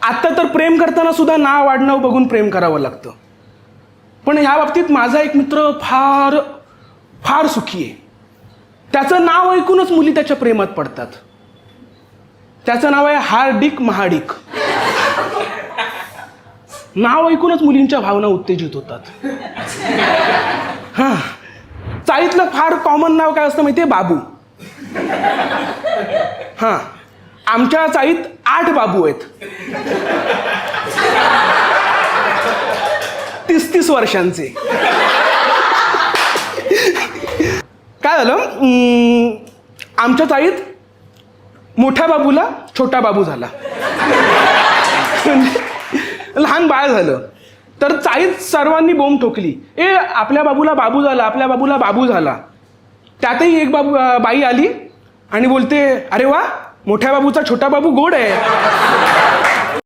आत्ता तर प्रेम करताना सुद्धा नाव आडनाव बघून प्रेम करावं लागतं. पण ह्या बाबतीत माझा एक मित्र फार फार सुखी आहे. त्याचं नाव ऐकूनच मुली त्याच्या प्रेमात पडतात. त्याचं नाव आहे हार्दिक महाडिक. नाव ऐकूनच मुलींच्या भावना उत्तेजित होतात. हां, चाळीतलं फार कॉमन नाव काय असतं माहिती आहे? बाबू. हां, आमच्या चाळीत 8 बाबू आहेत. 30-30 वर्षांचे. काय झालं, आमच्या चाळीत मोठ्या बाबूला छोटा बाबू झाला. लहान बाळ झालं तर चाळीत सर्वांनी बोंब ठोकली, ए आपल्या बाबूला बाबू झाला, आपल्या बाबूला बाबू झाला. त्यातही एक बाई आली आणि बोलते, अरे वा, मोठ्या बाबूचा छोटा बाबू गोड आहे.